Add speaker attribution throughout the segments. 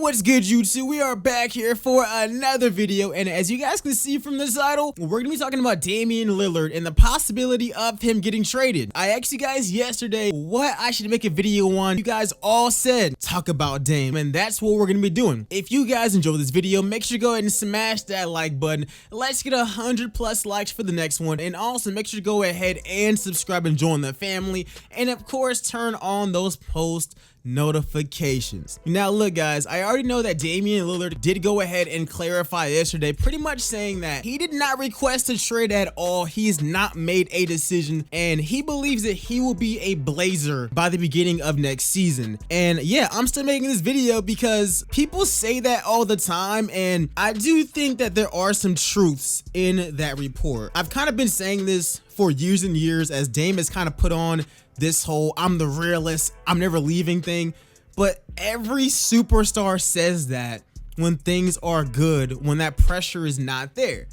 Speaker 1: What's good, YouTube? We are back here for another video, and as you guys can see from the title, we're gonna be talking about Damian Lillard and the possibility of him getting traded. I asked you guys yesterday what I should make a video on. You guys all said talk about Dame, and that's what we're gonna be doing. If you guys enjoyed this video, make sure to go ahead and smash that like button. Let's get 100+ likes for the next one, and also make sure to go ahead and subscribe and join the family, and of course turn on those post notifications. Now look guys, I already know that Damian Lillard did go ahead and clarify yesterday, pretty much saying that he did not request a trade at all. He's not made a decision, and he believes that he will be a Blazer by the beginning of next season. And yeah, I'm still making this video because people say that all the time, and I do think that there are some truths in that report. I've kind of been saying this for years and years as Dame has kind of put on this whole I'm the realist, I'm never leaving thing, but every superstar says that when things are good, when that pressure is not there.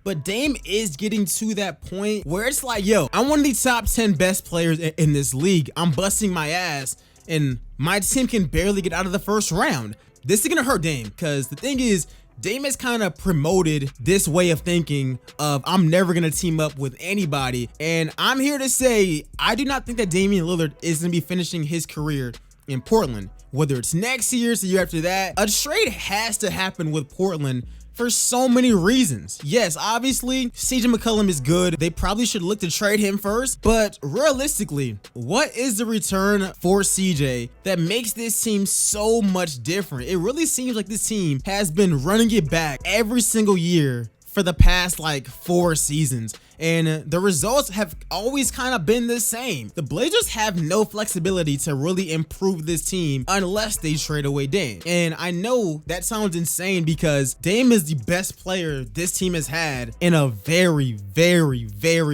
Speaker 1: But Dame is getting to that point where it's like, yo, I'm one of the top 10 best players in this league. I'm busting my ass and my team can barely get out of the first round. This is gonna hurt Dame, because the thing is, Dame has kind of promoted this way of thinking of I'm never going to team up with anybody. And I'm here to say, I do not think that Damian Lillard is going to be finishing his career in Portland. Whether it's next year or the year after that, a trade has to happen with Portland for so many reasons. Yes, obviously, CJ McCollum is good. They probably should look to trade him first. But realistically, what is the return for CJ that makes this team so much different? It really seems like this team has been running it back every single year for the past like 4 seasons, and the results have always kind of been the same. The Blazers have no flexibility to really improve this team unless they trade away Dame. And I know that sounds insane because Dame is the best player this team has had in a very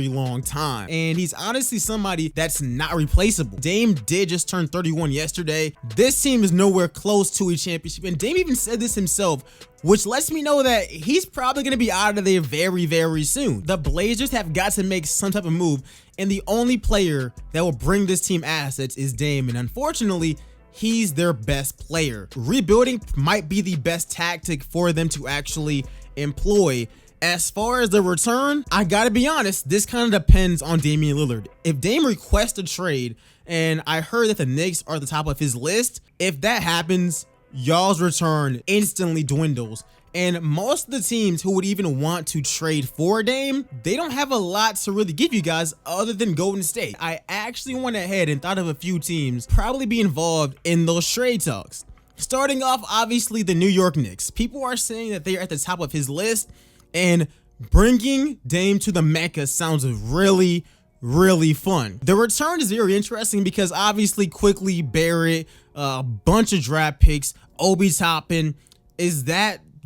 Speaker 1: long time, and he's honestly somebody that's not replaceable. Dame did just turn 31 yesterday. This team is nowhere close to a championship, and Dame even said this himself, which lets me know that he's probably going to be out of there very soon. The Blazers have got to make some type of move, and the only player that will bring this team assets is Dame, and unfortunately, he's their best player. Rebuilding might be the best tactic for them to actually employ. As far as the return, I gotta be honest, this kind of depends on Damian Lillard. If Dame requests a trade, and I heard that the Knicks are at the top of his list, if that happens, y'all's return instantly dwindles. And most of the teams who would even want to trade for Dame, they don't have a lot to really give you guys other than Golden State. I actually went ahead and thought of a few teams probably be involved in those trade talks. Starting off, obviously, the New York Knicks. People are saying that they're at the top of his list, and bringing Dame to the Mecca sounds really fun. The return is very interesting because obviously quickly Barrett, a bunch of draft picks, Obi Toppin.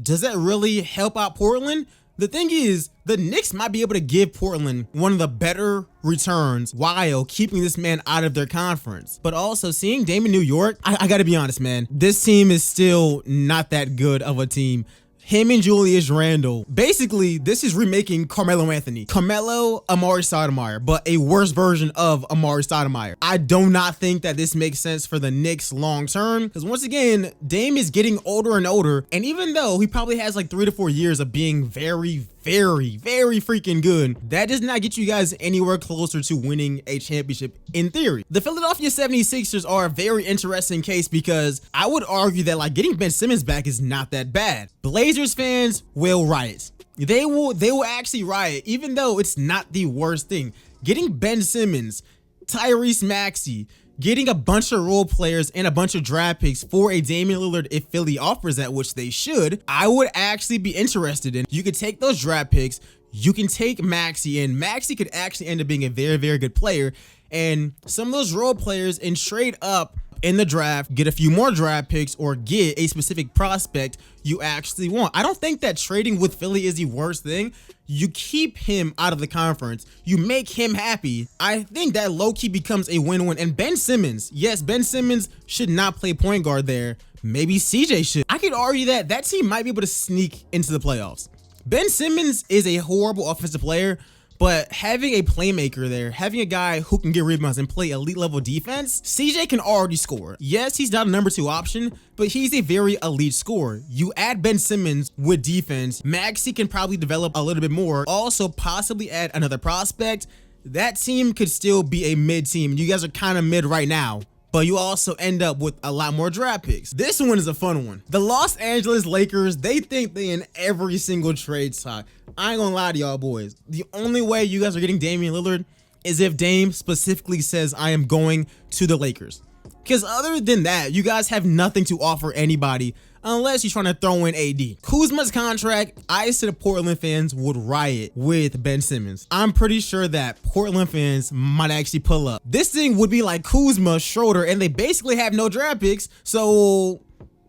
Speaker 1: Does that really help out Portland? The thing is, the Knicks might be able to give Portland one of the better returns while keeping this man out of their conference. But also seeing Dame in New York, I gotta be honest, man, this team is still not that good of a team. Him and Julius Randle, basically, this is remaking Carmelo Anthony. Carmelo, Amari Stoudemire, but a worse version of Amari Stoudemire. I do not think that this makes sense for the Knicks long term, because once again, Dame is getting older and older, and even though he probably has like 3 to 4 years of being very freaking good, that does not get you guys anywhere closer to winning a championship in theory. The Philadelphia 76ers are a very interesting case because I would argue that like getting Ben Simmons back is not that bad. Blazers fans will riot. They will actually riot, even though it's not the worst thing. Getting Ben Simmons, Tyrese Maxey, getting a bunch of role players and a bunch of draft picks for a Damian Lillard, if Philly offers that, which they should, I would actually be interested in. You could take those draft picks, you can take Maxey, and Maxey could actually end up being a very good player, and some of those role players, and trade up in the draft, get a few more draft picks, or get a specific prospect you actually want. I don't think that trading with Philly is the worst thing. You keep him out of the conference, you make him happy. I think that low-key becomes a win-win. And Ben Simmons, yes, Ben Simmons should not play point guard there. Maybe CJ should. I could argue that that team might be able to sneak into the playoffs. Ben Simmons is a horrible offensive player, But having a playmaker there, having a guy who can get rebounds and play elite level defense, CJ can already score. Yes, he's not a number 2 option, but he's a very elite scorer. You add Ben Simmons with defense, Maxey can probably develop a little bit more. Also, possibly add another prospect. That team could still be a mid team. You guys are kind of mid right now, but you also end up with a lot more draft picks. This one is a fun one. The Los Angeles Lakers, they think they in every single trade talk. I ain't gonna lie to y'all boys. The only way you guys are getting Damian Lillard is if Dame specifically says, I am going to the Lakers. Because other than that, you guys have nothing to offer anybody unless you're trying to throw in AD. Kuzma's contract, I said the Portland fans would riot with Ben Simmons. I'm pretty sure that Portland fans might actually pull up. This thing would be like Kuzma, Schroeder, and they basically have no draft picks. So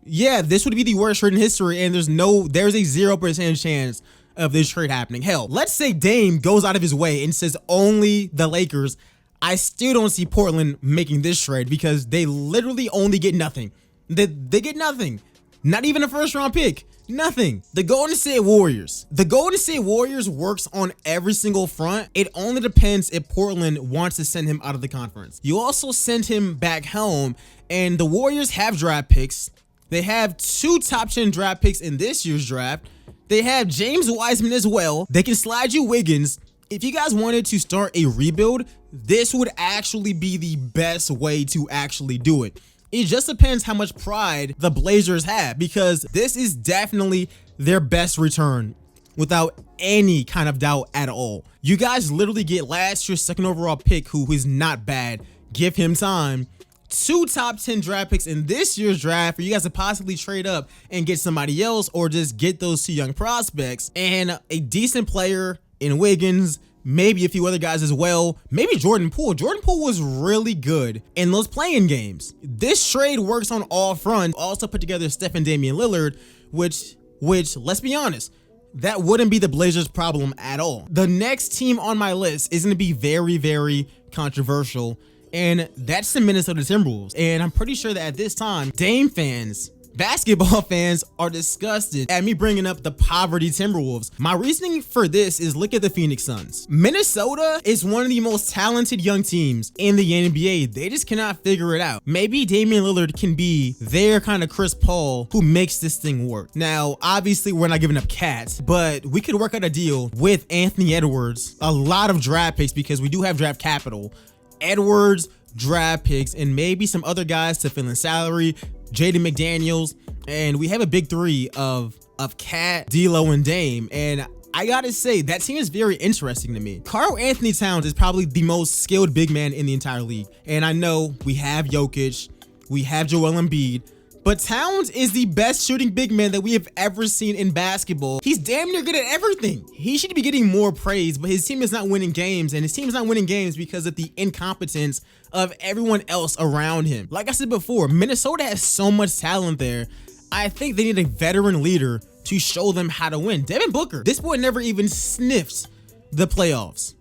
Speaker 1: yeah, this would be the worst trade in history, and there's a 0% chance of this trade happening. Hell, let's say Dame goes out of his way and says only the Lakers. I still don't see Portland making this trade because they literally only get nothing. They get nothing. Not even a first round pick. Nothing. The Golden State Warriors. The Golden State Warriors works on every single front. It only depends if Portland wants to send him out of the conference. You also send him back home, and the Warriors have draft picks. They have 2 top 10 draft picks in this year's draft. They have James Wiseman as well. They can slide you Wiggins. If you guys wanted to start a rebuild, this would actually be the best way to actually do it. It just depends how much pride the Blazers have, because this is definitely their best return without any kind of doubt at all. You guys literally get last year's 2nd overall pick, who is not bad. Give him time. 2 top 10 draft picks in this year's draft for you guys to possibly trade up and get somebody else, or just get those 2 young prospects, and a decent player in Wiggins, maybe a few other guys as well, maybe Jordan Poole. Jordan Poole was really good in those playing games. This trade works on all fronts. Also put together Steph and Damian Lillard, which let's be honest, that wouldn't be the Blazers' problem at all. The next team on my list is going to be very, very controversial, and that's the Minnesota Timberwolves. And I'm pretty sure that at this time, Dame fans, basketball fans, are disgusted at me bringing up the poverty Timberwolves. My reasoning for this is, look at the Phoenix Suns. Minnesota is one of the most talented young teams in the NBA. They just cannot figure it out. Maybe Damian Lillard can be their kind of Chris Paul who makes this thing work. Now, obviously, we're not giving up cats, but we could work out a deal with Anthony Edwards, a lot of draft picks, because we do have draft capital. Edwards, draft picks, and maybe some other guys to fill in salary, Jaden McDaniels, and we have a big 3 of Cat, D'Lo, and Dame. And I gotta say, that team is very interesting to me. Karl Anthony Towns is probably the most skilled big man in the entire league, and I know we have Jokic, we have Joel Embiid, but Towns is the best shooting big man that we have ever seen in basketball. He's damn near good at everything. He should be getting more praise, but his team is not winning games, and his team is not winning games because of the incompetence of everyone else around him. Like I said before, Minnesota has so much talent there. I think they need a veteran leader to show them how to win. Devin Booker, this boy never even sniffs the playoffs.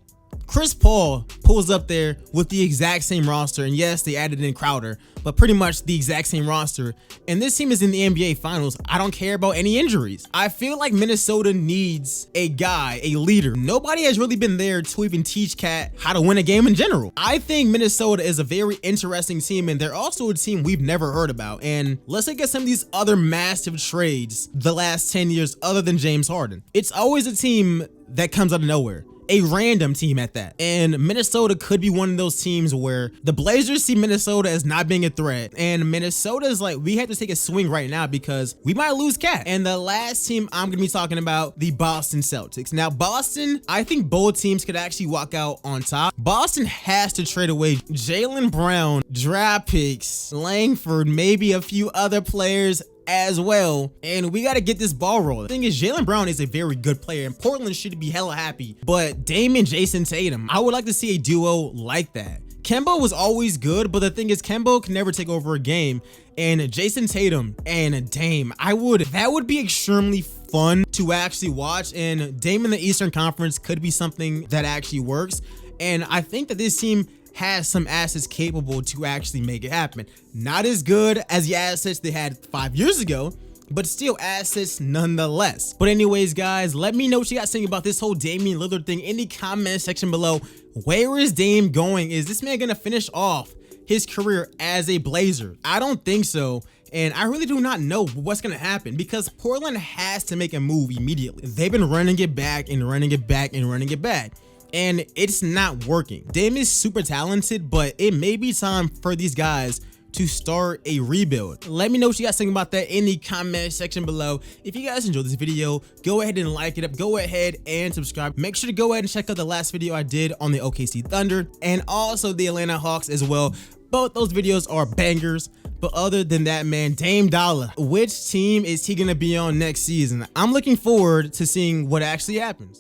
Speaker 1: Chris Paul pulls up there with the exact same roster, and yes, they added in Crowder, but pretty much the exact same roster, and this team is in the NBA Finals. I don't care about any injuries. I feel like Minnesota needs a guy, a leader. Nobody has really been there to even teach Cat how to win a game in general. I think Minnesota is a very interesting team, and they're also a team we've never heard about. And let's look at some of these other massive trades the last 10 years other than James Harden. It's always a team that comes out of nowhere. A random team at that. And Minnesota could be one of those teams where the Blazers see Minnesota as not being a threat, and Minnesota is like, we have to take a swing right now because we might lose Cat. And the last team I'm gonna be talking about, the Boston Celtics. Now, Boston, I think both teams could actually walk out on top. Boston has to trade away Jaylen Brown, draft picks, Langford, maybe a few other players as well, and we got to get this ball rolling. The thing is, Jaylen Brown is a very good player, and Portland should be hella happy, but Dame and Jason Tatum, I would like to see a duo like that. Kemba was always good, but the thing is, Kemba can never take over a game, and Jason Tatum and Dame, that would be extremely fun to actually watch, and Dame in the Eastern Conference could be something that actually works, and I think that this team has some assets capable to actually make it happen. Not as good as the assets they had 5 years ago, but still assets nonetheless. But anyways, guys, let me know what you guys think about this whole Damian Lillard thing in the comment section below. Where is Dame going? Is this man gonna finish off his career as a Blazer? I don't think so. And I really do not know what's going to happen, because Portland has to make a move immediately. They've been running it back and running it back and running it back, and it's not working. Dame is super talented, but it may be time for these guys to start a rebuild. Let me know what you guys think about that in the comment section below. If you guys enjoyed this video, go ahead and like it up. Go ahead and subscribe. Make sure to go ahead and check out the last video I did on the OKC Thunder and also the Atlanta Hawks as well. Both those videos are bangers. But other than that, man, Dame Dollar, which team is he gonna be on next season? I'm looking forward to seeing what actually happens.